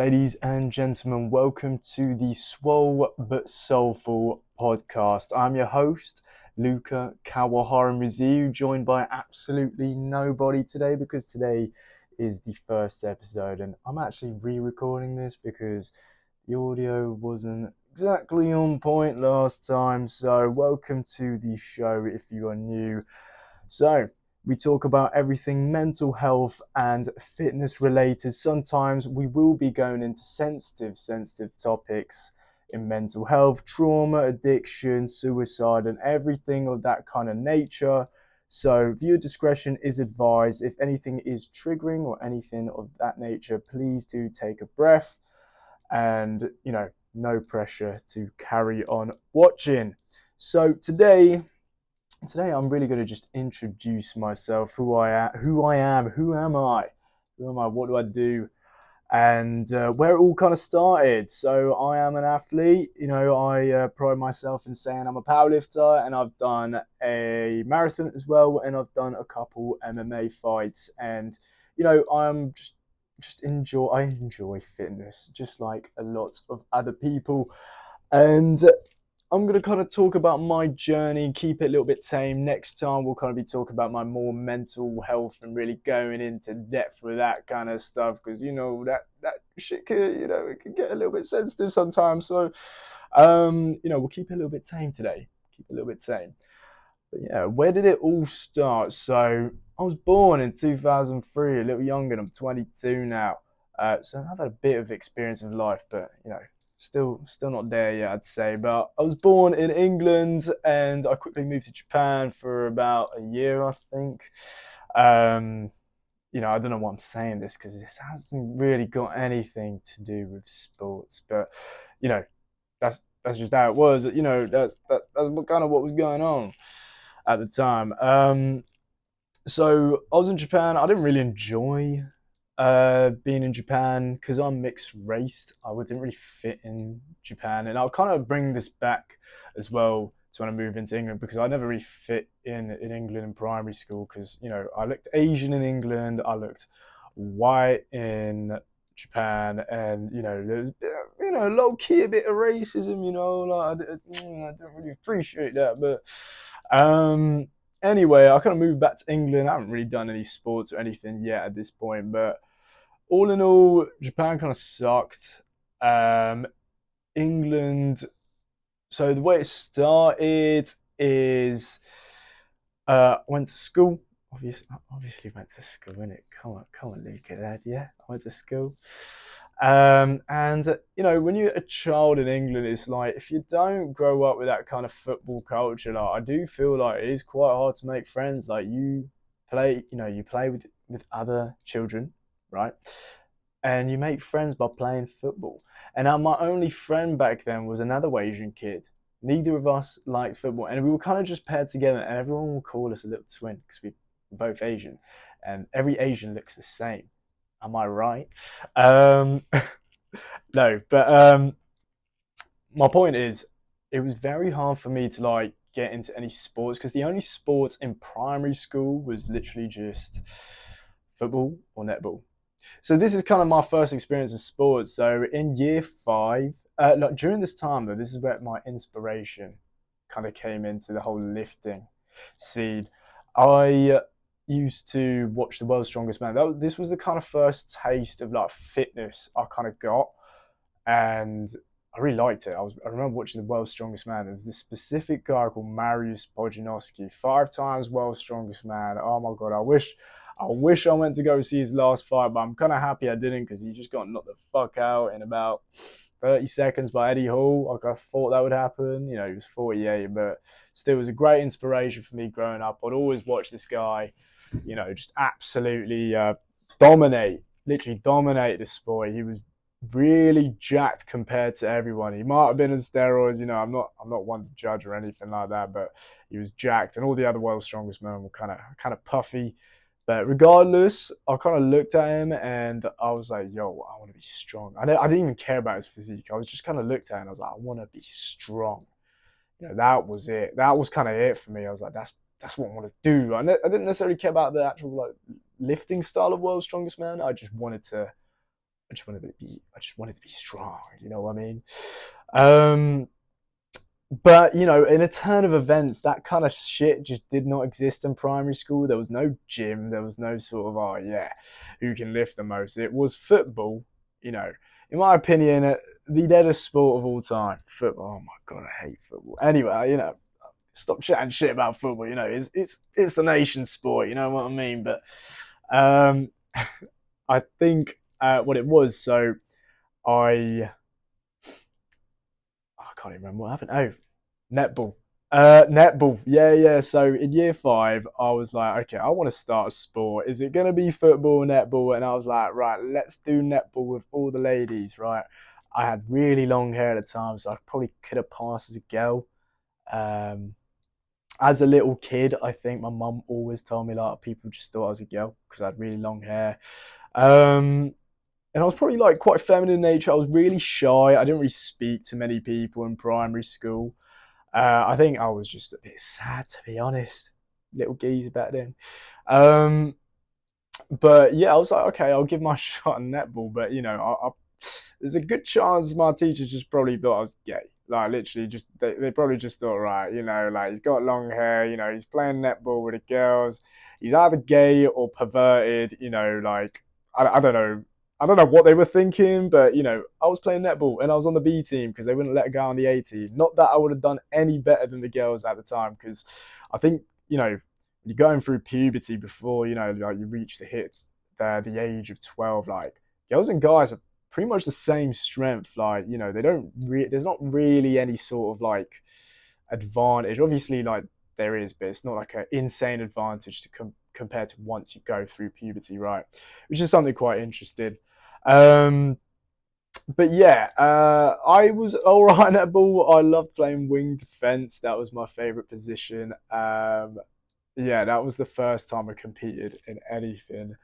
Ladies and gentlemen, welcome to the Swole but Soulful podcast. I'm your host, Luca Kawahara-Mizuyu, joined by absolutely nobody today because today is the first episode and I'm actually re-recording this because the audio wasn't exactly on point last time. So welcome to the show if you are new. So we talk about everything mental health and fitness related. Sometimes we will be going into sensitive topics in mental health, trauma, addiction, suicide, and everything of that kind of nature. So viewer discretion is advised. If anything is triggering or anything of that nature, please do take a breath and, no pressure to carry on watching. So today I'm really going to just introduce myself, who I am, who am I, what do I do, and where it all kind of started. So I am an athlete. I pride myself in saying I'm a powerlifter, and I've done a marathon as well, and I've done a couple MMA fights, and I'm I enjoy fitness just like a lot of other people, and I'm going to kind of talk about my journey, keep it a little bit tame. Next time, we'll kind of be talking about my more mental health and really going into depth with that kind of stuff because, that shit could, it can get a little bit sensitive sometimes. So, we'll keep it a little bit tame today. Keep it a little bit tame. But yeah, where did it all start? So I was born in 2003, a little younger, and I'm 22 now. So I've had a bit of experience of life, but, still not there yet, I'd say. But I was born in England and I quickly moved to Japan for about a year, I think. I don't know why I'm saying this because this hasn't really got anything to do with sports, but that's just how it was. That's kind of what was going on at the time. So I was in Japan. I didn't really enjoy being in Japan because I'm mixed race. I didn't really fit in Japan, and I'll kind of bring this back as well to when I moved into England because I never really fit in England in primary school because I looked Asian in England, I looked white in Japan, and there's low key a bit of racism. Like I don't really appreciate that, but anyway, I kind of moved back to England. I haven't really done any sports or anything yet at this point, but all in all, Japan kind of sucked. England. So the way it started is went to school. Obviously went to school, innit? Come on, Luca, lad. Yeah, I went to school. And when you're a child in England, it's like if you don't grow up with that kind of football culture, like I do feel like it is quite hard to make friends. Like you play with other children, right? And you make friends by playing football. And my only friend back then was another Asian kid. Neither of us liked football, and we were kind of just paired together. And everyone would call us a little twin because we're both Asian, and every Asian looks the same. Am I right? No, but my point is, it was very hard for me to like get into any sports because the only sports in primary school was literally just football or netball. So this is kind of my first experience in sports. So in year 5, during this time though, this is where my inspiration kind of came into the whole lifting scene. I used to watch The World's Strongest Man. This was the kind of first taste of like fitness I kind of got, and I really liked it. I remember watching The World's Strongest Man. There was this specific guy called Mariusz Pudzianowski, 5 times World's Strongest Man. Oh my god, I wish I went to go see his last fight, but I'm kind of happy I didn't because he just got knocked the fuck out in about 30 seconds by Eddie Hall. Like I thought that would happen. He was 48, but still, it was a great inspiration for me growing up. I'd always watch this guy, just absolutely literally dominate the sport. He was really jacked compared to everyone. He might have been on steroids. I'm not one to judge or anything like that, but he was jacked, and all the other world's strongest men were kind of puffy. But regardless, I kind of looked at him and I was like, yo, I want to be strong. I didn't even care about his physique. I was just kind of looked at him and I was like, I want to be strong. That was it. That was kind of it for me. I was like, that's what I want to do. I didn't necessarily care about the actual like lifting style of World's Strongest Man. I just wanted to I just wanted to be strong. You know what I mean? Um, but you know, in a turn of events, that kind of shit just did not exist in primary school. There was no gym. There was no sort of, oh yeah, who can lift the most. It was football. You know, in my opinion, the deadest sport of all time. Football. Oh my god, I hate football. Anyway, you know, stop chatting shit about football. You know, it's the nation's sport. You know what I mean? But um, I think what it was. So I I can't even remember what happened. Oh, netball. Netball. Yeah, yeah. So in year five, I was like, okay, I want to start a sport. Is it gonna be football, netball? And I was like, right, let's do netball with all the ladies, right? I had really long hair at the time, so I probably could have passed as a girl. Um, as a little kid, I think my mum always told me like people just thought I was a girl because I had really long hair. Um, and I was probably like quite feminine in nature. I was really shy. I didn't really speak to many people in primary school. I think I was just a bit sad, to be honest. Little geezer back then. Um, but yeah, I was like, okay, I'll give my shot at netball. But you know, there's a good chance my teachers just probably thought I was gay. Like literally, just they probably just thought, right, you know, like he's got long hair, you know, he's playing netball with the girls. He's either gay or perverted, you know, like I don't know. I don't know what they were thinking, but you know, I was playing netball and I was on the B team because they wouldn't let a guy on the A team. Not that I would have done any better than the girls at the time, because I think you know you're going through puberty before you know like you reach the age of 12. Like girls and guys are pretty much the same strength. Like you know they don't there's not really any sort of like advantage. Obviously, like there is, but it's not like an insane advantage to compared to once you go through puberty, right? Which is something quite interesting. Um, but yeah, I was all right at ball. I loved playing wing defense. That was my favorite position. Yeah, that was the first time I competed in anything.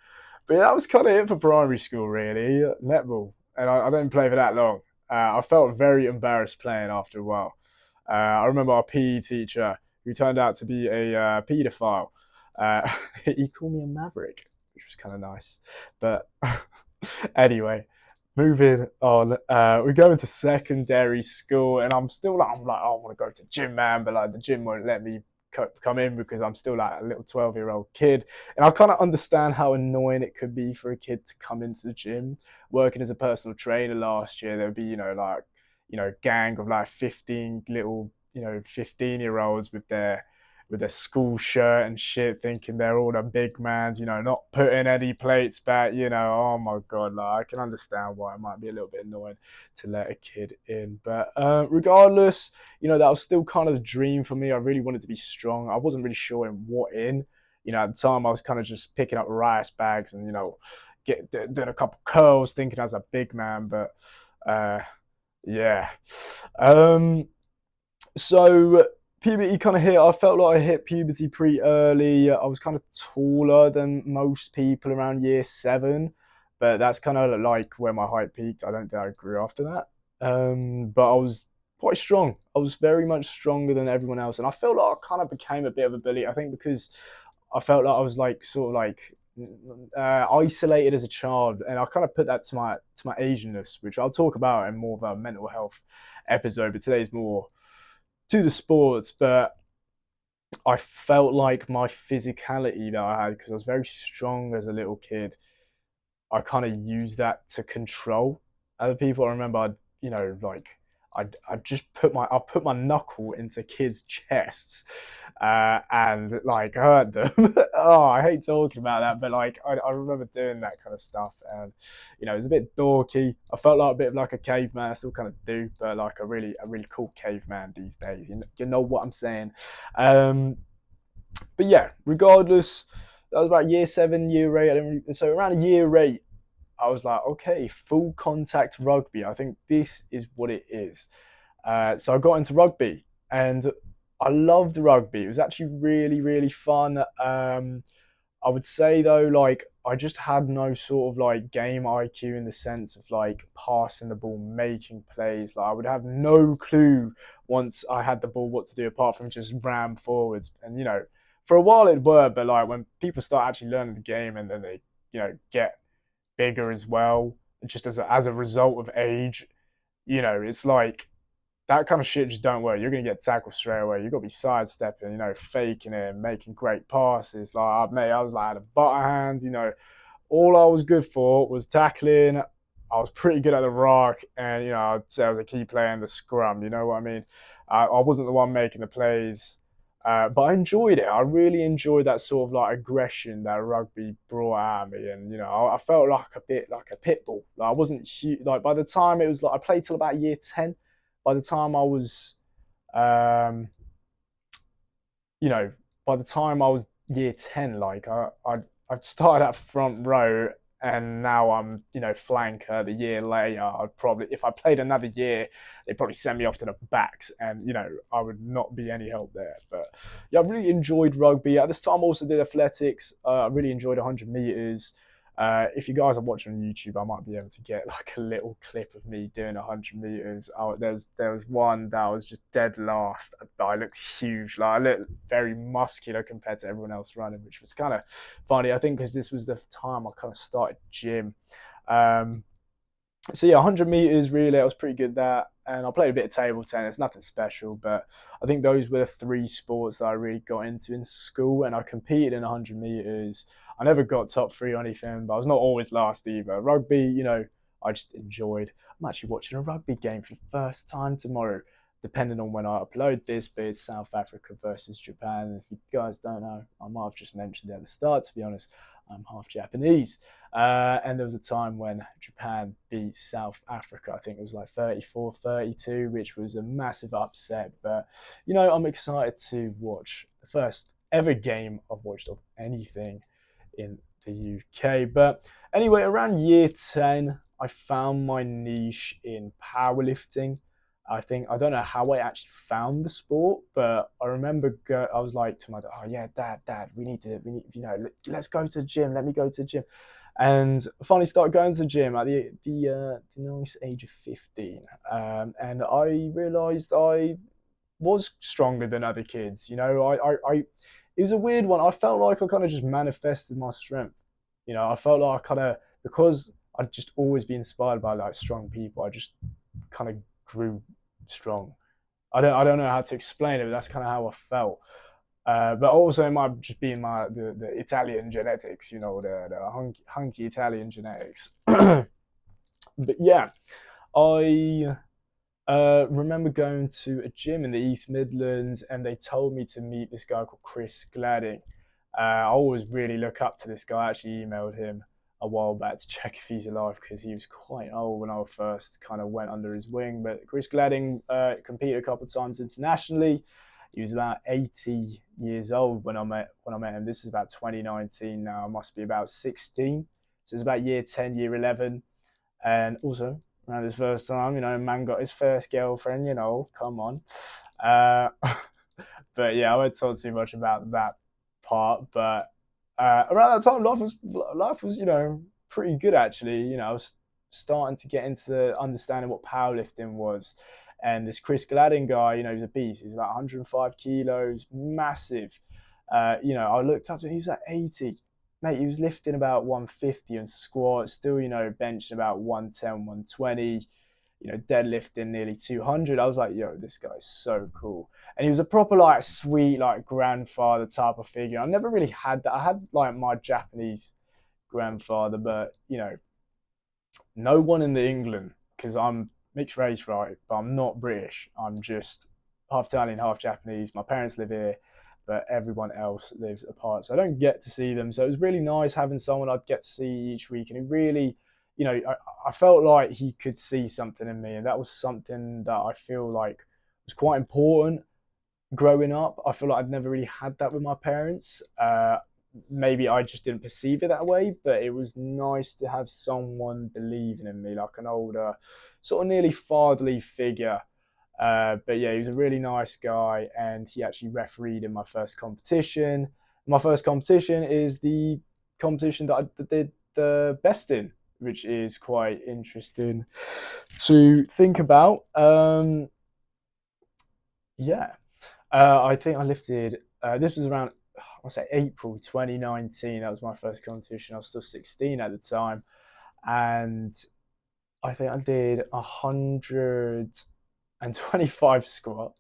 But yeah, that was kind of it for primary school, really. Netball, and I didn't play for that long. I felt very embarrassed playing after a while. I remember our PE teacher, who turned out to be a paedophile. Uh, he called me a maverick, which was kind of nice. But anyway, moving on. We go into secondary school, and I'm like, oh, I want to go to the gym, man, but like the gym won't let me come in because I'm still like a little 12-year-old kid. And I kind of understand how annoying it could be for a kid to come into the gym. Working as a personal trainer last year, there would be, you know, like, you know, gang of like 15 little, you know, 15-year-olds with their school shirt and shit, thinking they're all the big mans, you know, not putting any plates back, you know. Oh my god, like I can understand why it might be a little bit annoying to let a kid in. But regardless, you know, that was still kind of the dream for me. I really wanted to be strong. I wasn't really sure in what in. You know, at the time I was kind of just picking up rice bags and, you know, doing a couple curls thinking I was a big man, but uh yeah. Um so puberty kind of hit. I felt like I hit puberty pretty early. I was kind of taller than most people around year seven, but that's kind of like where my height peaked. I don't think I grew after that. But I was quite strong. I was very much stronger than everyone else, and I felt like I kind of became a bit of a bully. I think because I felt like I was like sort of like isolated as a child, and I kind of put that to my Asianness, which I'll talk about in more of a mental health episode. But today's more to the sports, but I felt like my physicality that I had because I was very strong as a little kid. I kind of used that to control other people. I remember, you know, like I just I put my knuckle into kids' chests, and like hurt them. Oh, I hate talking about that, but like I remember doing that kind of stuff, and you know, it was a bit dorky. I felt like a bit of like a caveman. I still kind of do, but like a really cool caveman these days. You know what I'm saying? Um, but yeah, regardless, that was about year seven, year eight. So around year eight, I was like, okay, full contact rugby. I think this is what it is. So I got into rugby and I loved rugby. It was actually really, really fun. I would say though, like I just had no sort of like game IQ in the sense of like passing the ball, making plays. Like I would have no clue once I had the ball what to do apart from just ram forwards. And you know, for a while it worked, but like when people start actually learning the game and then they, you know, get bigger as well, just as a result of age, you know, it's like that kind of shit just don't work. You're gonna get tackled straight away. You got to be sidestepping, you know, faking it, making great passes. Like, mate, I was like had a butter hand, you know. All I was good for was tackling. I was pretty good at the rock, and you know, I'd say I was a key player in the scrum. You know what I mean? I wasn't the one making the plays, but I enjoyed it. I really enjoyed that sort of like aggression that rugby brought out of me, and you know, I felt like a bit like a pit bull. Like, I wasn't huge. Like, by the time it was like I played till about year 10. By the time I was, um, you know, by the time I was year 10, like I started at front row, and now I'm, you know, flanker. The year later, I'd probably, if I played another year, they'd probably send me off to the backs, and you know, I would not be any help there. But yeah, I really enjoyed rugby. At this time, I also did athletics. I really enjoyed 100 meters. If you guys are watching on YouTube, I might be able to get like a little clip of me doing 100 meters. There was one that was just dead last. I looked huge, like I looked very muscular compared to everyone else running, which was kind of funny. I think because this was the time I kind of started gym. Um, so yeah, 100 meters relay, I was pretty good at that, and I played a bit of table tennis, nothing special, but I think those were the three sports that I really got into in school, and I competed in 100 meters. I never got top three or anything, but I was not always last either. Rugby, you know, I just enjoyed. I'm actually watching a rugby game for the first time tomorrow, depending on when I upload this, but it's South Africa versus Japan. And if you guys don't know, I might have just mentioned it at the start, to be honest. I'm half Japanese. And there was a time when Japan beat South Africa. I think it was like 34-32, which was a massive upset. But, you know, I'm excited to watch the first ever game I've watched of anything in the UK. But anyway, around year 10, I found my niche in powerlifting. I think I don't know how I actually found the sport, but I remember I was like to my dad, "Oh yeah, dad, we need, you know, let's go to the gym. Let me go to the gym." And I finally started going to the gym at the nice age of 15, and I realised I was stronger than other kids. You know, it was a weird one. I felt like I kind of just manifested my strength. You know, I felt like I kind of, because I'd just always be inspired by like strong people, I just kind of grew strong. I don't know how to explain it, but that's kind of how I felt. But also it might just be the Italian genetics, you know, the hunky Italian genetics. But yeah, I remember going to a gym in the East Midlands, and they told me to meet this guy called Chris Gladding. I always really look up to this guy. I actually emailed him a while back to check if he's alive, because he was quite old when I first kind of went under his wing. But Chris Gladding competed a couple of times internationally. He was about 80 years old when I met him. This is about 2019 now. I must be about 16. So it's about year 10, year 11. And also, around his first time, you know, man got his first girlfriend, you know, come on. Uh, but yeah, I won't talk too much about that part. But around that time, life was, you know, pretty good actually. You know, I was starting to get into understanding what powerlifting was. And this Chris Gladding guy, you know, he's a beast. He's like 105 kilos, massive. You know, I looked up to him, he was like 80. Mate, he was lifting about 150 and squat, still, you know, benching about 110, 120, you know, deadlifting nearly 200. I was like, yo, this guy's so cool. And he was a proper, like, sweet, like, grandfather type of figure. I never really had that. I had, like, my Japanese grandfather, but, you know, no one in the England, because I'm mixed race, right? But I'm not British. I'm just half Italian, half Japanese. My parents live here, but everyone else lives apart. So I don't get to see them. So it was really nice having someone I'd get to see each week. And he really, you know, I felt like he could see something in me. And that was something that I feel like was quite important growing up. I feel like I'd never really had that with my parents. Maybe I just didn't perceive it that way, but it was nice to have someone believing in me, like an older, sort of nearly fatherly figure. But yeah, he was a really nice guy, and he actually refereed in my first competition. My first competition is the competition that I did the best in, which is quite interesting to think about. Yeah, I think I lifted. This was around, I say April 2019. That was my first competition. I was still 16 at the time, and I think I did 125 squat,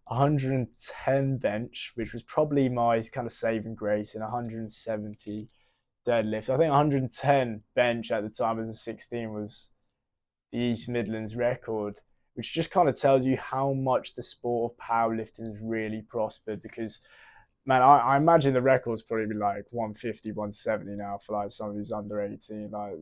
110 bench, which was probably my kind of saving grace, and 170 deadlifts. I think 110 bench at the time as a 16 was the East Midlands record, which just kind of tells you how much the sport of powerlifting has really prospered. Because, man, I imagine the record's probably like 150, 170 now for like someone who's under 18. Like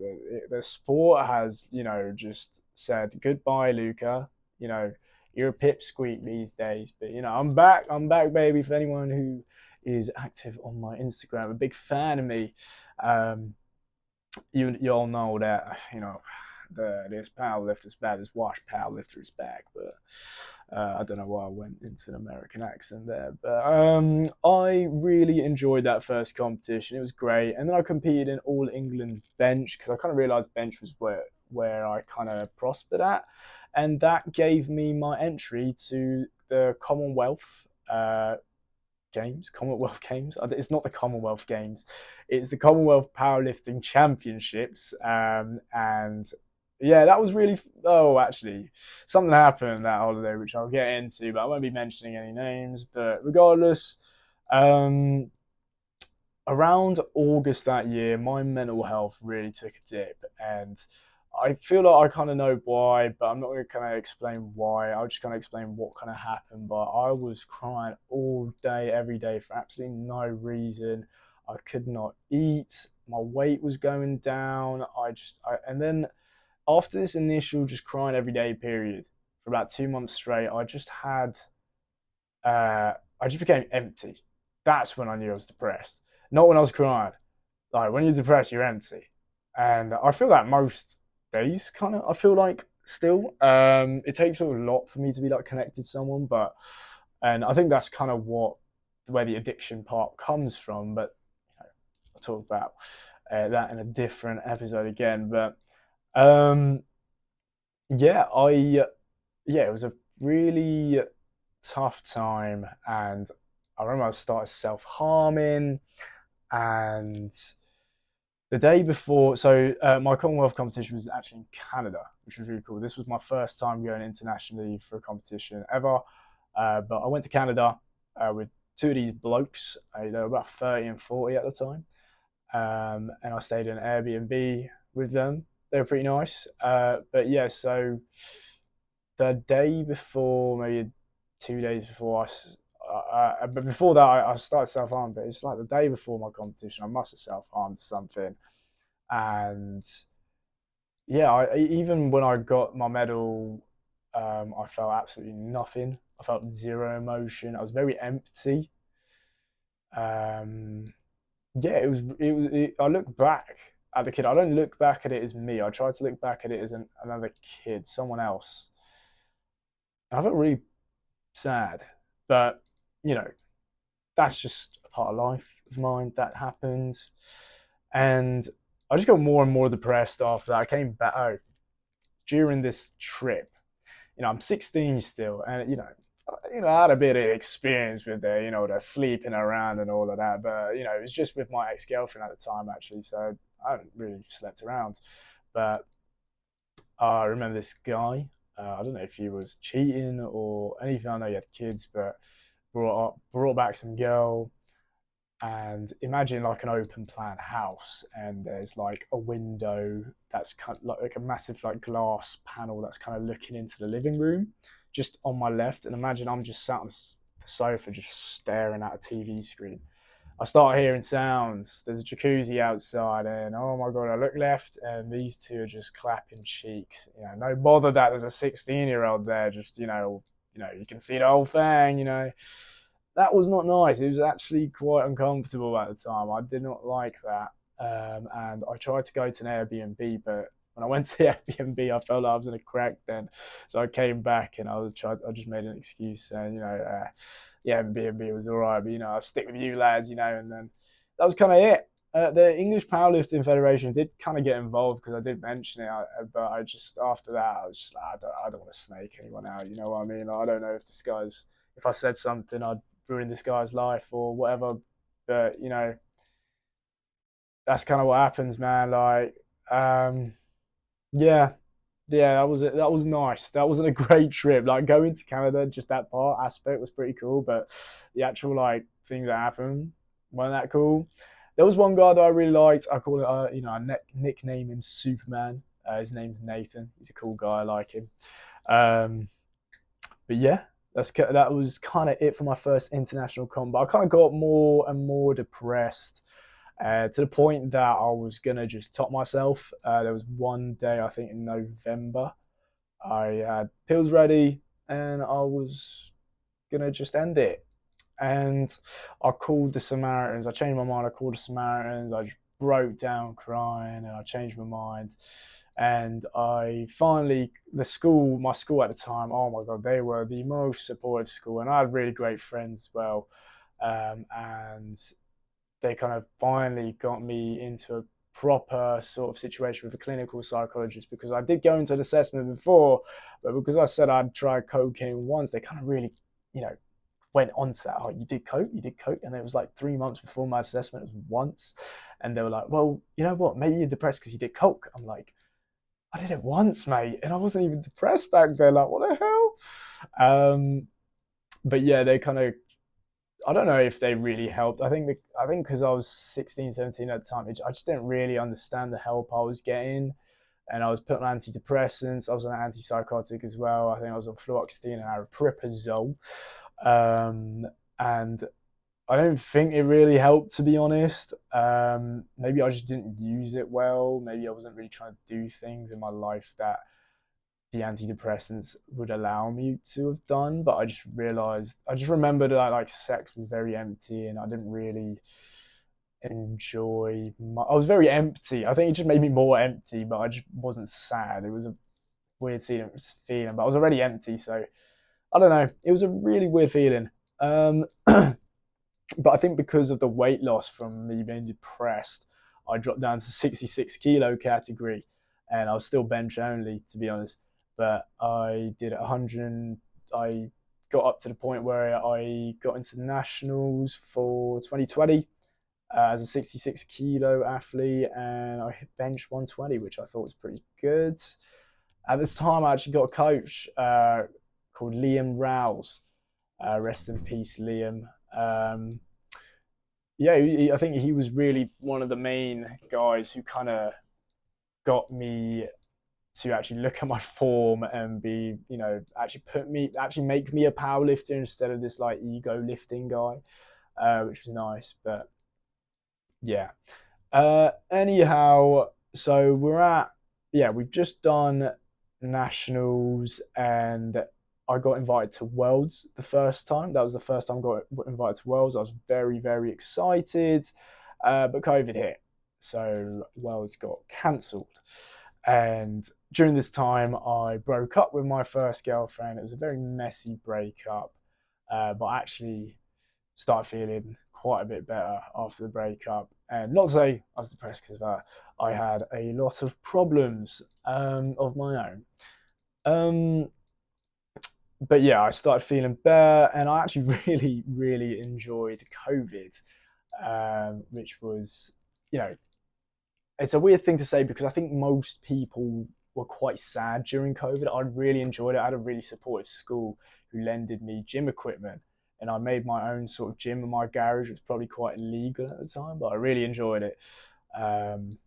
the sport has, just said goodbye, Luca. You know, you're a pipsqueak these days, but I'm back, baby. For anyone who is active on my Instagram, a big fan of me. Um, you all know that this powerlifter's back, this wash powerlifter is back, but I don't know why I went into an American accent there, but I really enjoyed that first competition. It was great, and then I competed in All England's bench because I kind of realised bench was where I kind of prospered at, and that gave me my entry to the Commonwealth. Commonwealth Games. It's not the Commonwealth Games. It's the Commonwealth Powerlifting Championships. And yeah, that was really. Oh, actually, something happened that holiday, which I'll get into, but I won't be mentioning any names. But regardless, um, around August that year, my mental health really took a dip, and I feel like I kind of know why, but I'm not going to kind of explain why. I'll just kind of explain what kind of happened. But I was crying all day, every day for absolutely no reason. I could not eat. My weight was going down. And then after this initial just crying every day period for about 2 months straight, I just became empty. That's when I knew I was depressed. Not when I was crying. Like when you're depressed, you're empty, and I feel that most days. Kind of, I feel like still. It takes a lot for me to be like connected to someone, and I think that's kind of where the addiction part comes from. But I'll talk about that in a different episode again. But um, yeah, it was a really tough time, and I remember I started self harming, and the day before, so my Commonwealth competition was actually in Canada, which was really cool. This was my first time going internationally for a competition ever. But I went to Canada with two of these blokes. They were about 30 and 40 at the time. And I stayed in an Airbnb with them. They were pretty nice. But yeah, so the day before, maybe 2 days before but before that, I started self harm. But it's like the day before my competition, I must have self harmed something, and yeah, even when I got my medal, I felt absolutely nothing. I felt zero emotion. I was very empty. Um, yeah, I look back at the kid. I don't look back at it as me. I try to look back at it as another kid, someone else. And I felt really sad, but you know, that's just a part of life of mine. That happened, and I just got more and more depressed after that. I came back. Oh, during this trip, I'm 16 still, and I had a bit of experience with the sleeping around and all of that, but it was just with my ex-girlfriend at the time actually, so I hadn't really slept around. But I remember this guy. I don't know if he was cheating or anything. I know he had kids, but brought back some girl, and imagine like an open plan house, and there's like a window that's kind of like a massive like glass panel that's kind of looking into the living room just on my left, and imagine I'm just sat on the sofa just staring at a TV screen. I start hearing sounds. There's a jacuzzi outside, and oh my god, I look left, and these two are just clapping cheeks. No bother that there's a 16-year-old there. Just you can see the whole thing. That was not nice. It was actually quite uncomfortable at the time. I did not like that. And I tried to go to an Airbnb, but when I went to the Airbnb, I felt like I was in a crack then. So I came back and I just made an excuse saying, the Airbnb was all right, but I'll stick with you lads, and then that was kind of it. The English Powerlifting Federation did kind of get involved because I did mention it, but I just after that I was just like, I don't want to snake anyone out. You know what I mean? Like, I don't know if I said something, I'd ruin this guy's life or whatever. But that's kind of what happens, man. Like, yeah. Yeah, that was nice. That wasn't a great trip. Like going to Canada, just that part aspect was pretty cool, but the actual like things that happened weren't that cool. There was one guy that I really liked. I call it, I nickname him Superman. His name's Nathan. He's a cool guy. I like him. Um, but yeah, that was kind of it for my first international combat. I kind of got more and more depressed to the point that I was gonna just top myself. There was one day I think in November I had pills ready and I was gonna just end it. And I called the Samaritans. I changed my mind. I called the Samaritans. I just broke down crying and I changed my mind. And I finally, my school at the time, oh my God, they were the most supportive school. And I had really great friends as well. And they kind of finally got me into a proper sort of situation with a clinical psychologist because I did go into an assessment before, but because I said I'd tried cocaine once, they kind of really, you know, went on to that. Oh, you did coke, and it was like 3 months before my assessment. It was once, and they were like, "Well, you know what? Maybe you're depressed because you did coke." I'm like, "I did it once, mate, and I wasn't even depressed back then. Like, what the hell?" But yeah, they kind of. I don't know if they really helped. I think because I was 16, 17 at the time, I just didn't really understand the help I was getting, and I was put on antidepressants. I was on antipsychotic as well. I think I was on fluoxetine and aripiprazole. Um, and I don't think it really helped, to be honest. Maybe I just didn't use it well. Maybe I wasn't really trying to do things in my life that the antidepressants would allow me to have done. But I just remembered that like sex was very empty, and I didn't really I was very empty. I think it just made me more empty, but I just wasn't sad. It was a weird feeling, but I was already empty, so I don't know. It was a really weird feeling. But I think because of the weight loss from me being depressed, I dropped down to 66 kilo category, and I was still bench only, to be honest. But I did 100. I got up to the point where I got into nationals for 2020 as a 66 kilo athlete, and I hit bench 120, which I thought was pretty good. At this time, I actually got a coach called Liam Rouse. Rest in peace, Liam. Yeah, I think he was really one of the main guys who kind of got me to actually look at my form and be, actually make me a powerlifter instead of this like ego lifting guy, which was nice. But yeah. Anyhow, so we've just done nationals and I got invited to Worlds the first time. That was the first time I got invited to Worlds. I was very, very excited, but COVID hit. So Worlds got cancelled. And during this time, I broke up with my first girlfriend. It was a very messy breakup, but I actually started feeling quite a bit better after the breakup. And not to say I was depressed because I had a lot of problems of my own. Um, but yeah, I started feeling better, and I actually really, really enjoyed COVID, which was, you know, it's a weird thing to say because I think most people were quite sad during COVID. I really enjoyed it. I had a really supportive school who lended me gym equipment, and I made my own sort of gym in my garage. It was probably quite illegal at the time, but I really enjoyed it. Um,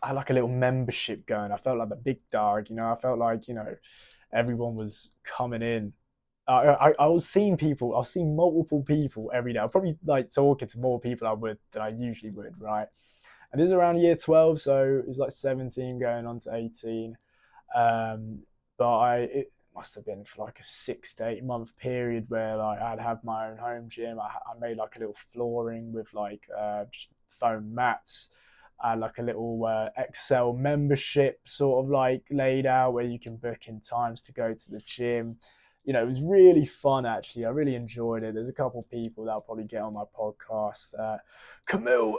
I had like a little membership going. I felt like the big dog, you know. I felt like everyone was coming in. I was seeing people. I was seeing multiple people every day. I probably like talking to more people I would than I usually would, right? And this is around year 12, so it was like 17 going on to 18. Um, but it must have been for like a 6 to 8 month period where like I'd have my own home gym. I made like a little flooring with like just foam mats. I had like a little Excel membership sort of like laid out where you can book in times to go to the gym. It was really fun actually. I really enjoyed it. There's a couple of people that'll probably get on my podcast. Camille,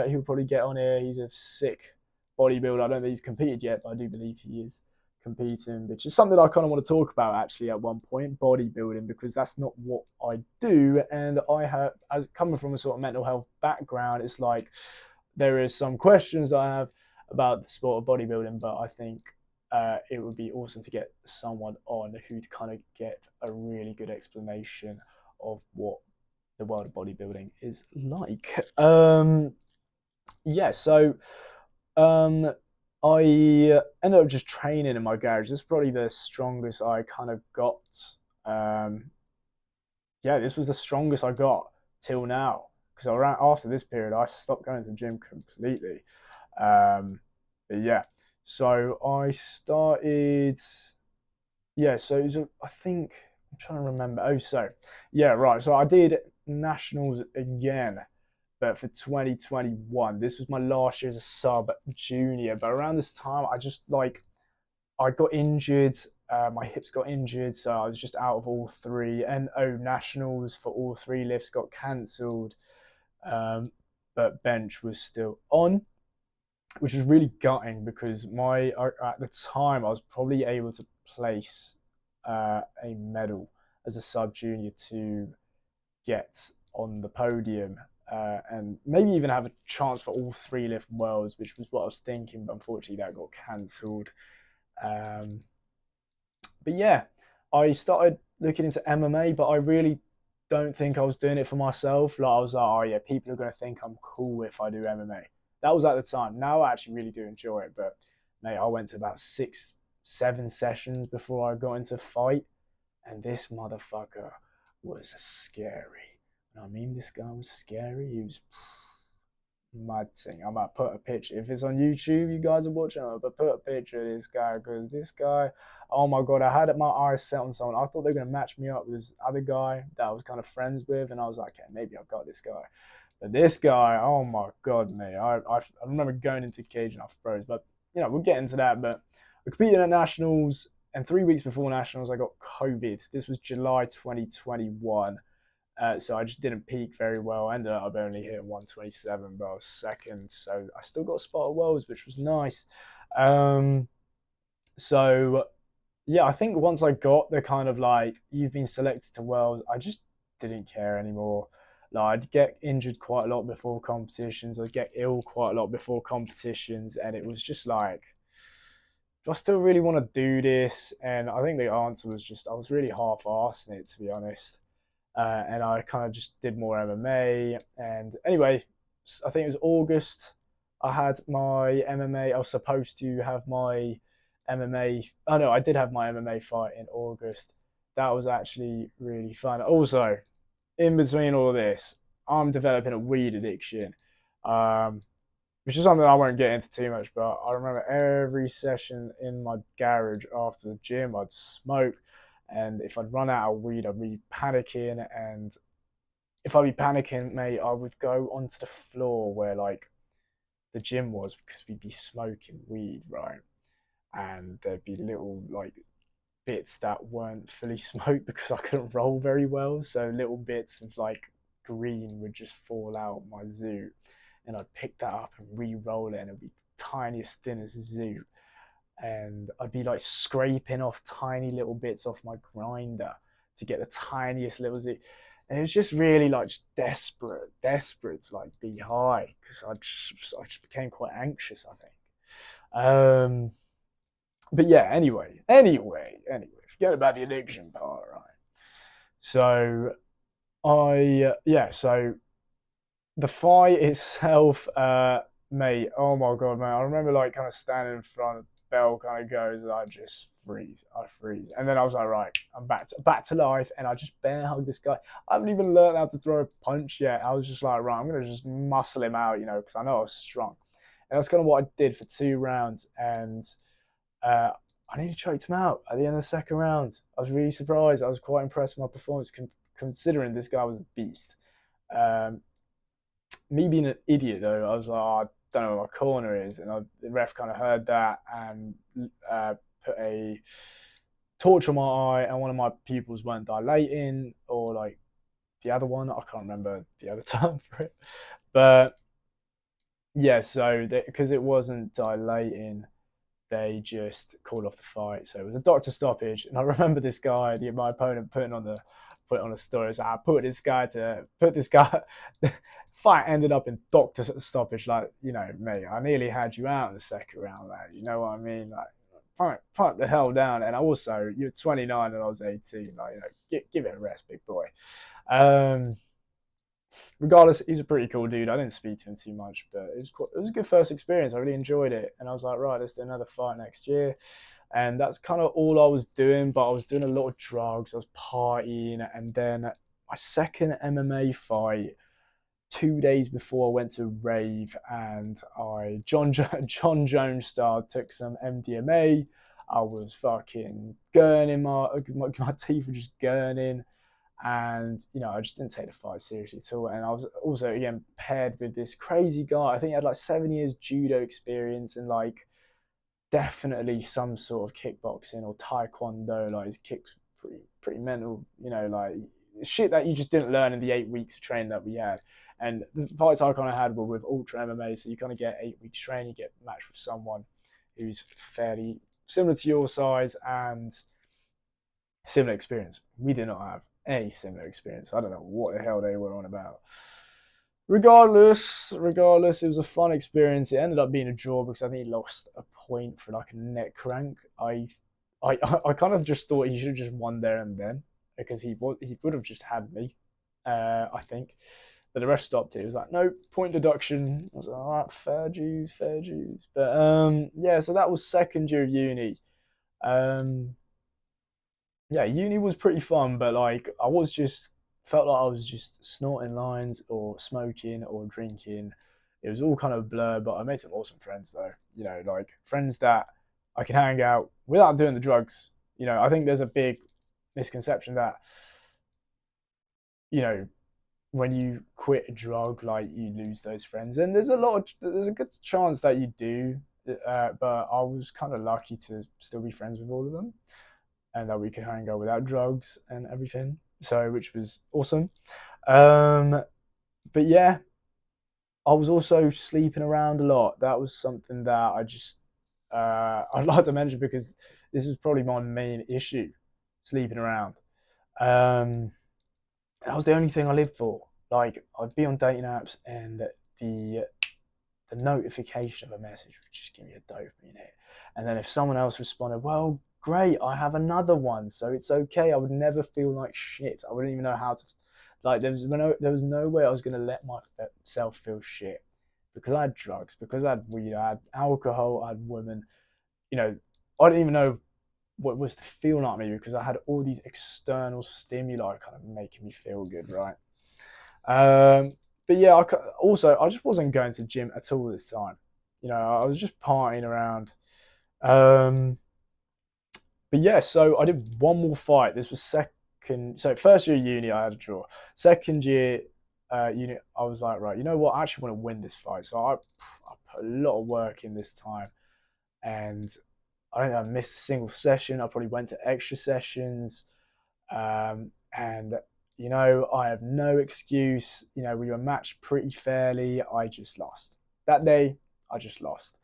he'll probably get on here. He's a sick bodybuilder. I don't think he's competed yet, but I do believe he is competing, which is something I kind of want to talk about actually at one point, bodybuilding, because that's not what I do. And I have, as coming from a sort of mental health background, it's like there is some questions that I have about the sport of bodybuilding, but I think it would be awesome to get someone on who'd kind of get a really good explanation of what the world of bodybuilding is like. Yeah, so um, I ended up just training in my garage. This is probably the strongest I kind of got. Um, yeah, this was the strongest I got till now. Because around after this period, I stopped going to the gym completely. But yeah, so I started. Yeah, so it was I think I'm trying to remember. Oh, so yeah, right. So I did nationals again, but for 2021. This was my last year as a sub junior. But around this time, I just like I got injured. My hips got injured, so I was just out of all three. And nationals for all three lifts got cancelled, but bench was still on, which was really gutting because at the time I was probably able to place a medal as a sub junior to get on the podium, and maybe even have a chance for all three lift worlds, which was what I was thinking, but unfortunately that got cancelled. But yeah, I started looking into MMA, but I really don't think I was doing it for myself. Like I was like, oh yeah, people are gonna think I'm cool if I do MMA. That was at the time. Now I actually really do enjoy it, but mate, I went to about 6, 7 sessions before I got into fight, and this motherfucker was scary. I mean, this guy was scary. He was mad thing. I might put a picture. If it's on YouTube, you guys are watching, but put a picture of this guy because this guy, oh my god, I had my eyes set on someone. I thought they were gonna match me up with this other guy that I was kind of friends with, and I was like, okay, maybe I've got this guy. But this guy, oh my god, mate, I remember going into cage and I froze. But we'll get into that. But I competed at nationals, and 3 weeks before nationals, I got COVID. This was July 2021. So I just didn't peak very well. I ended up only hitting 127, but I was second. So I still got a spot at Worlds, which was nice. So yeah, I think once I got the kind of like, you've been selected to Worlds, I just didn't care anymore. Like I'd get injured quite a lot before competitions. I'd get ill quite a lot before competitions. And it was just like, do I still really want to do this? And I think the answer was just, I was really half-assing it, to be honest. And I kind of just did more MMA. And anyway, I think it was August. I had my MMA. I was supposed to have my MMA. Oh no, I did have my MMA fight in August. That was actually really fun. Also, in between all of this, I'm developing a weed addiction, which is something I won't get into too much. But I remember every session in my garage after the gym, I'd smoke. And if I'd run out of weed, I'd be panicking. And if I'd be panicking, mate, I would go onto the floor where like the gym was because we'd be smoking weed, right? And there'd be little like bits that weren't fully smoked because I couldn't roll very well. So little bits of like green would just fall out my zoot. And I'd pick that up and re-roll it, and it'd be tiny as thin as zoot. And I'd be like scraping off tiny little bits off my grinder to get the tiniest little zip. And it was just really like just desperate to like be high because I just became quite anxious, I think. But yeah, anyway, forget about the addiction part, right? So so the fight itself, mate, oh my god, man, I remember like kind of standing in front, bell kind of goes, and I just freeze. And then I was like, right, I'm back to life, and I just bear hug this guy. I haven't even learned how to throw a punch yet. I was just like, right, I'm gonna just muscle him out, because I know I was strong. And that's kind of what I did for 2 rounds, and I nearly choked him out at the end of the second round. I was really surprised. I was quite impressed with my performance, considering this guy was a beast. Me being an idiot though, I was like, oh, I don't know where my corner is, and the ref kind of heard that and put a torch on my eye, and one of my pupils weren't dilating, or like the other one, I can't remember the other term for it, but yeah, so because it wasn't dilating, they just called off the fight. So it was a doctor stoppage, and I remember this guy, my opponent, put on a story. So I put this guy. The fight ended up in doctor stoppage. Like, mate, I nearly had you out in the second round. Like, you know what I mean? Like, pipe the hell down. And also, you're 29 and I was 18. Like, give it a rest, big boy. Um, Regardless, he's a pretty cool dude. I didn't speak to him too much, but it was a good first experience. I really enjoyed it, and I was like, right, let's do another fight next year. And that's kind of all I was doing. But I was doing a lot of drugs. I was partying, and then my second MMA fight 2 days before I went to rave, and I John Jones style took some MDMA. I was fucking gurning my teeth were just gurning, and I just didn't take the fight seriously at all. And I was also again paired with this crazy guy. I think he had like 7 years judo experience and like definitely some sort of kickboxing or taekwondo. Like his kicks pretty mental. Like shit that you just didn't learn in the 8 weeks of training that we had. And the fights I kind of had were with Ultra MMA, so you kind of get 8 weeks training, you get matched with someone who's fairly similar to your size and similar experience. We did not have any similar experience. I don't know what the hell they were on about. Regardless, it was a fun experience. It ended up being a draw because I think he lost a point for like a neck crank. I kind of just thought he should have just won there and then because he would have just had me. I think, but the ref stopped it. It was like no point deduction. I was like, all right, fair dues. But yeah, so that was second year of uni. Um, yeah, uni was pretty fun, but like I was just felt like I was just snorting lines or smoking or drinking. It was all kind of blur, but I made some awesome friends though. Like friends that I can hang out without doing the drugs. I think there's a big misconception that you know when you quit a drug, like you lose those friends, and there's a good chance that you do. But I was kind of lucky to still be friends with all of them and that we could hang out without drugs and everything. So, which was awesome. Um, but yeah, I was also sleeping around a lot. That was something that I'd like to mention because this was probably my main issue, sleeping around. Um, that was the only thing I lived for. Like I'd be on dating apps and the the notification of a message would just give me a dopamine hit. And then if someone else responded, well, great, I have another one, so it's okay. I would never feel like shit. I wouldn't even know how to. Like there was no way I was gonna let myself feel shit because I had drugs, because I had weed, I had alcohol, I had women. You know, I didn't even know what it was to feel like me because I had all these external stimuli kind of making me feel good, right? But yeah, I just wasn't going to the gym at all this time. I was just partying around. Um, but yeah, so I did one more fight. This was second. So first year uni, I had a draw. Second year uni, I was like, right, you know what? I actually want to win this fight. So I put a lot of work in this time, and I don't think I missed a single session. I probably went to extra sessions. And I have no excuse. We were matched pretty fairly. I just lost. That day, I just lost.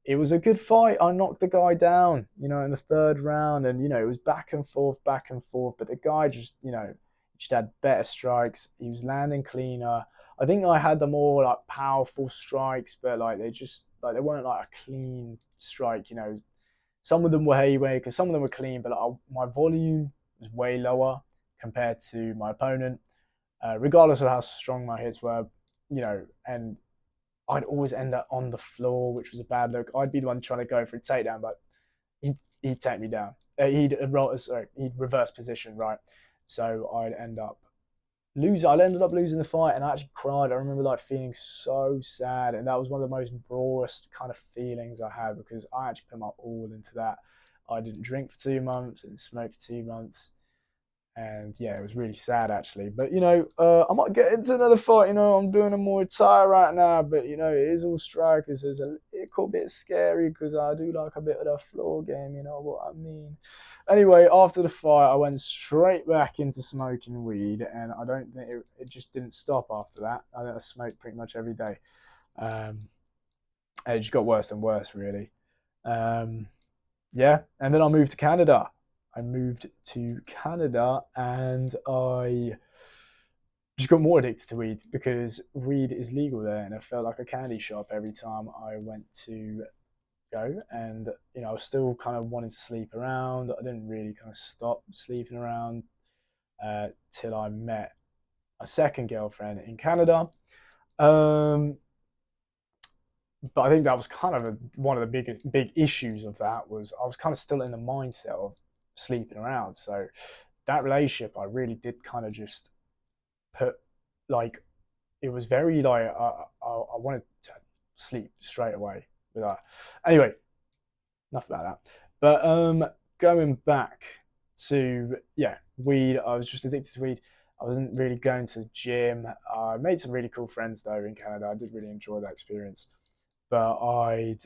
It was a good fight. I knocked the guy down, in the third round. And, it was back and forth. But the guy just had better strikes. He was landing cleaner. I think I had the more like powerful strikes, but like they weren't like a clean strike. Some of them were haymakers, some of them were clean, but like, my volume was way lower compared to my opponent, regardless of how strong my hits were, and I'd always end up on the floor, which was a bad look. I'd be the one trying to go for a takedown, but he'd take me down. He'd reverse position, right? So I ended up losing the fight, and I actually cried. I remember like feeling so sad, and that was one of the most rawest kind of feelings I had because I actually put my all into that. I didn't drink for 2 months, didn't smoke for 2 months, and yeah, it was really sad actually. But I might get into another fight. I'm doing a Muay Thai right now, but it is all strikers. It's a little bit scary because I do like a bit of the floor game. You know what I mean? Anyway, after the fight, I went straight back into smoking weed, and I don't think it just didn't stop after that. I think I smoked pretty much every day, and it just got worse and worse, really. Um, yeah, and then I moved to Canada. And I just got more addicted to weed because weed is legal there, and it felt like a candy shop every time I went to ago, and I was still kind of wanting to sleep around. I didn't really kind of stop sleeping around till I met a second girlfriend in Canada. Um, but I think that was kind of one of the big issues of that was I was kind of still in the mindset of sleeping around. So that relationship, I really did kind of just put like it was very like I wanted to sleep straight away with her. Anyway, enough about that. But going back to weed. I was just addicted to weed. I wasn't really going to the gym. I made some really cool friends though in Canada. I did really enjoy that experience. But I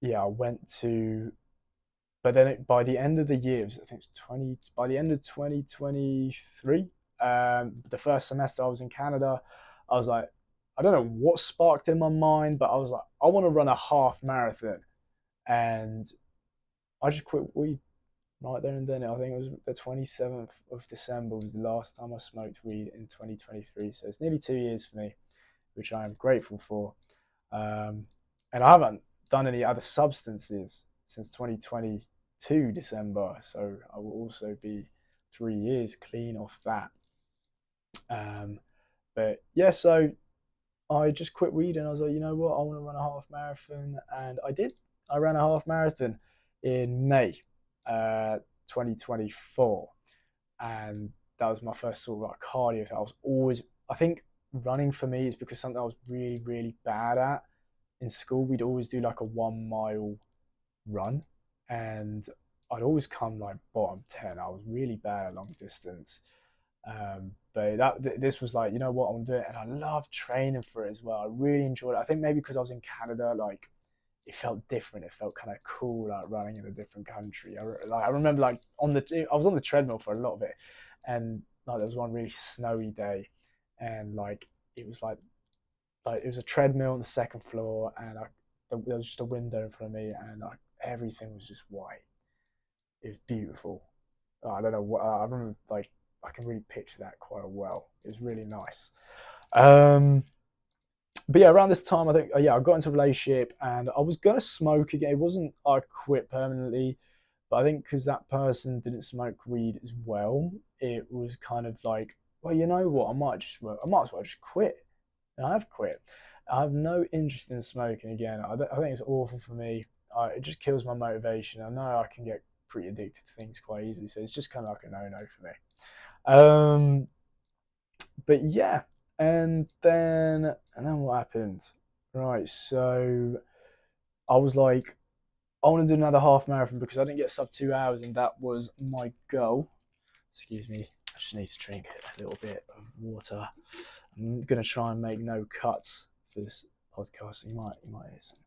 went to. But then by the end of the year, I think it was 20. By the end of 2023, the first semester I was in Canada, I was like, I don't know what sparked in my mind, but I was like, I want to run a half marathon, and I just quit weed right there and then. I think it was the 27th of December was the last time I smoked weed in 2023. So it's nearly 2 years for me, which I am grateful for. And I haven't done any other substances since 2022 December. So I will also be 3 years clean off that. But yeah, so I just quit weed and I was like, you know what, I want to run a half marathon. And I did. I ran a half marathon in May 2024. And that was my first sort of like cardio. I think running for me is because something I was really, really bad at. In school, we'd always do like a 1 mile run, and I'd always come like bottom 10. I was really bad at long distance. But this was like, you know what, I want to do it. And I loved training for it as well. I really enjoyed it. I think maybe because I was in Canada, like it felt different. It felt kind of cool, like running in a different country. I remember like I was on the treadmill for a lot of it, and like there was one really snowy day, and like it was like it was a treadmill on the second floor, and there was just a window in front of me, and like everything was just white. It was beautiful. I don't know what I remember. Like I can really picture that quite well. It was really nice. Um, but yeah, around this time, I think I got into a relationship, and I was gonna smoke again. It wasn't I quit permanently, but I think because that person didn't smoke weed as well, it was kind of like, well, you know what, I might as well just quit. And I have quit. I have no interest in smoking again. I think it's awful for me. It just kills my motivation. I know I can get pretty addicted to things quite easily, so it's just kind of like a no-no for me. But yeah, and then what happened? Right, so I was like, I want to do another half marathon because I didn't get sub 2 hours, and that was my goal. Excuse me, I just need to drink a little bit of water. I'm gonna try and make no cuts for this podcast. You might hear some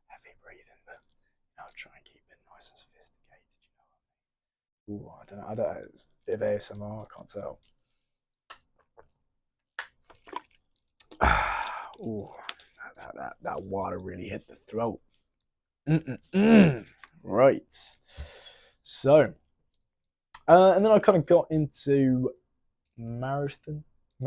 heavy breathing, but I'll try and keep it nice and sophisticated. You know. Ooh, I don't know. I don't. It's a bit of ASMR. I can't tell. Ooh, that water really hit the throat. Mm-mm-mm. Right. So, and then I kind of got into marathon.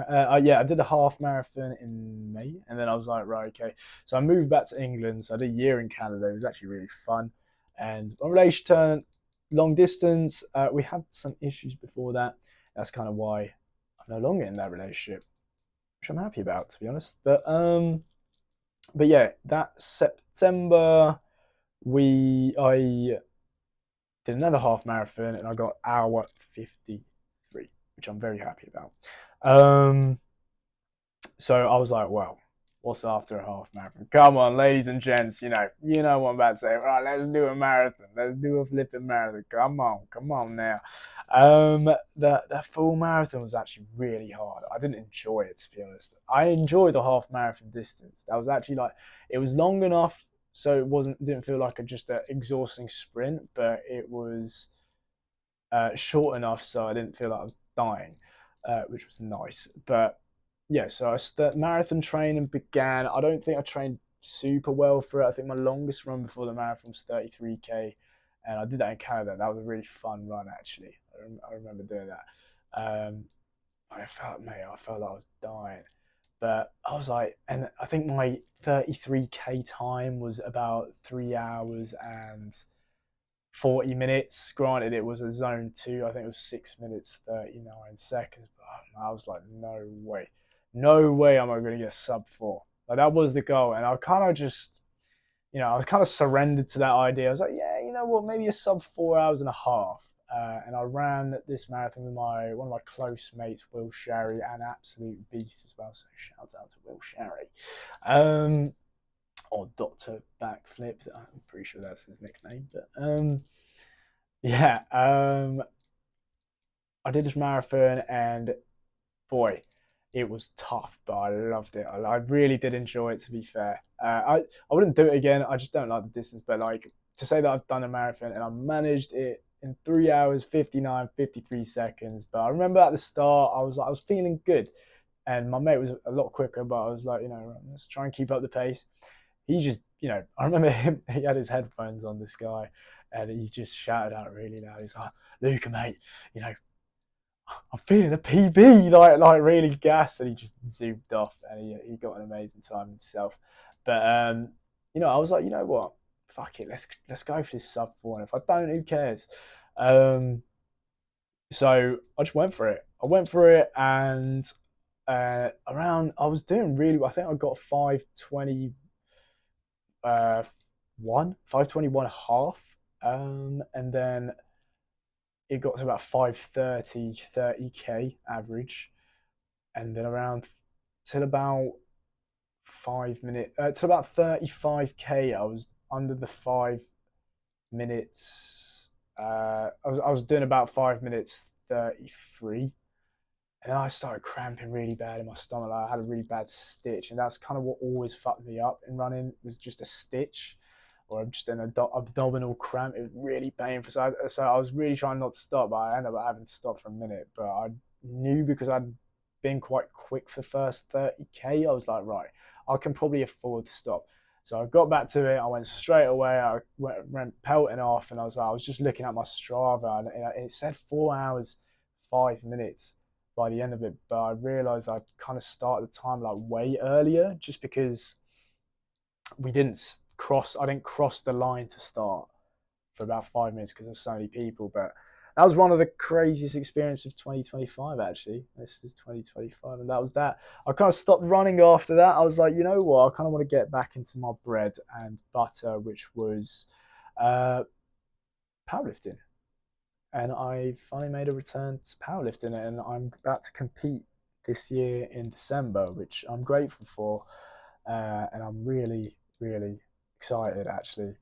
I did a half marathon in May, and then I was like, right, okay. So I moved back to England. So I did a year in Canada. It was actually really fun, and my relation turned long distance. We had some issues before that. That's kind of why I'm no longer in that relationship, which I'm happy about, to be honest. But yeah, that September I did another half marathon, and I got hour 53, which I'm very happy about. Um, so I was like, well, what's after a half marathon? Come on, ladies and gents, you know what I'm about to say. Right, let's do a marathon. Let's do a flipping marathon. Come on now. The full marathon was actually really hard. I didn't enjoy it, to be honest. I enjoyed the half marathon distance. That was actually like it was long enough, so didn't feel like just an exhausting sprint, but it was short enough so I didn't feel like I was dying, which was nice. But yeah, so marathon training began. I don't think I trained super well for it. I think my longest run before the marathon was 33K, and I did that in Canada. That was a really fun run, actually. I remember doing that. I felt like I was dying. But I was like, and I think my 33K time was about 3 hours and 40 minutes. Granted, it was a zone two. I think it was 6 minutes, 39 seconds. But I was like, no way am I going to get sub four. Like that was the goal. And I kind of just, I was kind of surrendered to that idea. I was like, yeah, you know what, maybe a sub 4 hours and a half. And I ran this marathon with one of my close mates, Will Sherry, an absolute beast as well. So shout out to Will Sherry. Or Dr. Backflip. I'm pretty sure that's his nickname. But yeah, I did this marathon and boy, it was tough, but I loved it. I really did enjoy it, to be fair. I wouldn't do it again. I just don't like the distance. But like to say that I've done a marathon and I managed it in 3 hours, 59, 53 seconds. But I remember at the start, I was feeling good. And my mate was a lot quicker, but I was like, let's try and keep up the pace. He just, I remember him, he had his headphones on, this guy, and he just shouted out really loud. He's like, Luca, mate, I'm feeling a PB, like really gassed, and he just zoomed off, and he got an amazing time himself. But I was like, you know what, fuck it, let's go for this sub four, and if I don't, who cares? So I just went for it. I went for it, and I was doing really well. I think I got 5:20, 5:21 half, and then it got to about 5:30, 30K average, and then around till about 5 minutes, till about 35K, I was under the 5 minutes. I was doing about 5 minutes 33, and then I started cramping really bad in my stomach. Like I had a really bad stitch, and that's kind of what always fucked me up in running, was just a stitch or just an abdominal cramp. It was really painful. So I was really trying not to stop, but I ended up having to stop for a minute. But I knew, because I'd been quite quick for the first 30K, I was like, right, I can probably afford to stop. So I got back to it. I went straight away. I went pelting off, and I was just looking at my Strava, and it said 4 hours, 5 minutes by the end of it. But I realized I kind of started the time like way earlier, just because I didn't cross the line to start for about 5 minutes because there's so many people. But that was one of the craziest experiences of 2025, actually. This is 2025, and that was that. I kind of stopped running after that. I was like, you know what, I kind of want to get back into my bread and butter, which was powerlifting. And I finally made a return to powerlifting, and I'm about to compete this year in December, which I'm grateful for, and I'm really, really excited. Actually,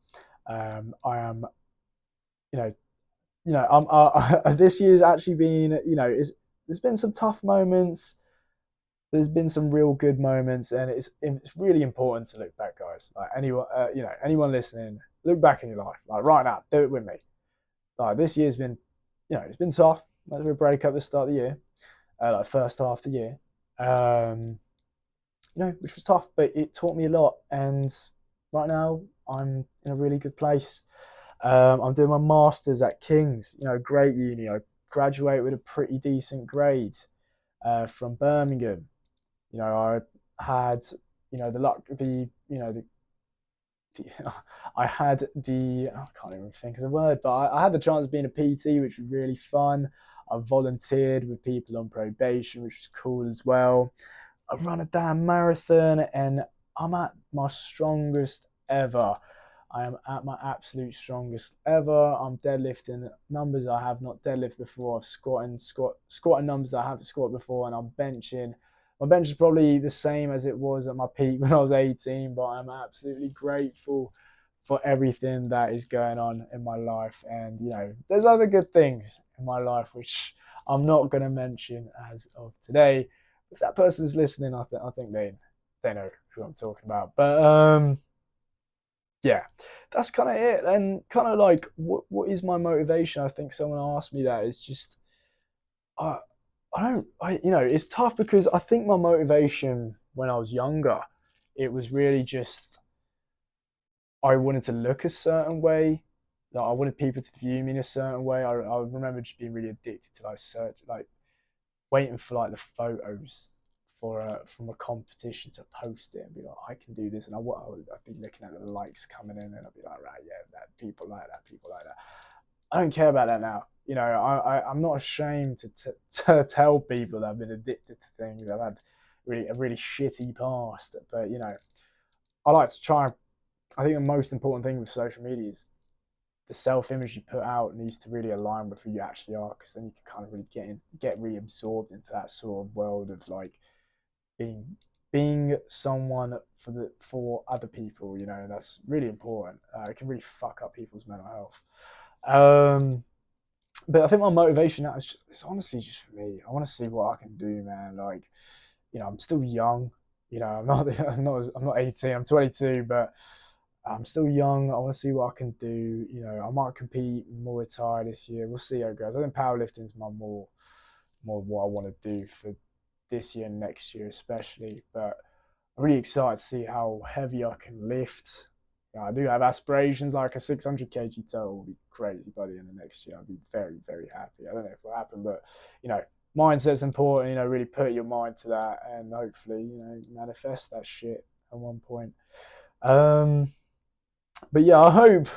I am, you know, this year's actually been, there's been some tough moments. There's been some real good moments, and it's really important to look back, guys. Like anyone listening, look back in your life, like right now, do it with me. Like this year's been, it's been tough. Like a break up the start of the year, like first half of the year, which was tough, but it taught me a lot. And right now, I'm in a really good place. I'm doing my masters at King's, great uni. I graduated with a pretty decent grade from Birmingham. I had, the luck, I had I can't even think of the word, but I had the chance of being a PT, which was really fun. I volunteered with people on probation, which was cool as well. I've run a damn marathon, and I'm at my strongest ever. I am at my absolute strongest ever. I'm deadlifting numbers I have not deadlifted before. I'm squatting numbers that I haven't squatted before, and I'm benching. My bench is probably the same as it was at my peak when I was 18, but I'm absolutely grateful for everything that is going on in my life. And, there's other good things in my life, which I'm not going to mention as of today. If that person is listening, I think they know who I'm talking about. But yeah, that's kind of it. And kind of like, what is my motivation? I think someone asked me that. It's just, it's tough, because I think my motivation when I was younger, it was really just, I wanted to look a certain way. Like I wanted people to view me in a certain way. I remember just being really addicted to like waiting for like the from a competition to post it and be like, I can do this, and I'd be looking at the likes coming in, and I'd be like, right, yeah, that people like that. I don't care about that now. I'm not ashamed to tell people that I've been addicted to things. I've had a really shitty past, but I like to try. I think the most important thing with social media is the self-image you put out needs to really align with who you actually are, because then you can kind of really get really absorbed into that sort of world of like being someone for other people. That's really important. It can really fuck up people's mental health. But I think my motivation now it's honestly just for me. I want to see what I can do, man. Like, I'm still young. I'm not 18. I'm 22, but I'm still young. I want to see what I can do. I might compete in Muay Thai this year. We'll see how it goes. I think powerlifting is more what I want to do for this year and next year, especially. But I'm really excited to see how heavy I can lift. I do have aspirations, like a 600 kg total will be crazy by the end of next year. I'll be very, very happy. I don't know if it'll happen, but mindset's important. Really put your mind to that, and hopefully, manifest that shit at one point. But yeah, I hope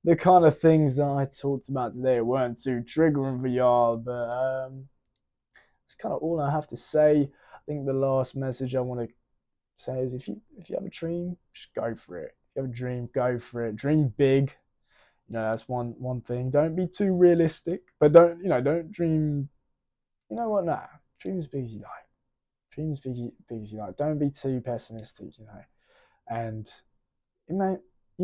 the kind of things that I talked about today weren't too triggering for y'all. But that's kind of all I have to say. I think the last message I want to say is if you have a dream, just go for it. If you have a dream, go for it. Dream big. That's one thing. Don't be too realistic, but don't dream. You know what? Nah, dream as big as you like. Dream as big as you like. Don't be too pessimistic. And you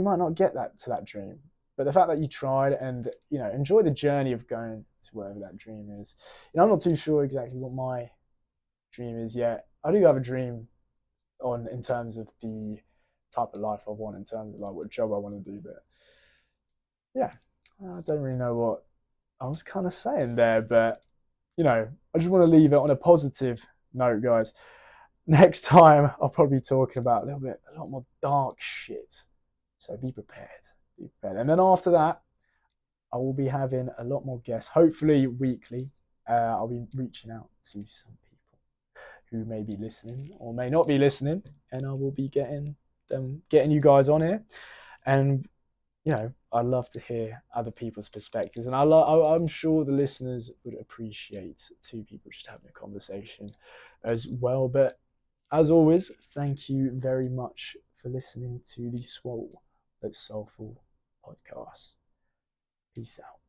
might not get that dream, but the fact that you tried and enjoy the journey of going to wherever that dream is. I'm not too sure exactly what my dream is yet. I do have a dream in terms of the type of life I want, in terms of like what job I want to do. But yeah, I don't really know what I was kind of saying there, but I just want to leave it on a positive note, guys. Next time I'll probably be talking about a lot more dark shit. So be prepared. And then after that, I will be having a lot more guests, hopefully weekly. I'll be reaching out to some people who may be listening or may not be listening, and I will be getting you guys on here. And I love to hear other people's perspectives, and I'm sure the listeners would appreciate two people just having a conversation as well. But as always, thank you very much for listening to the Swole but Soulful podcast. Peace out.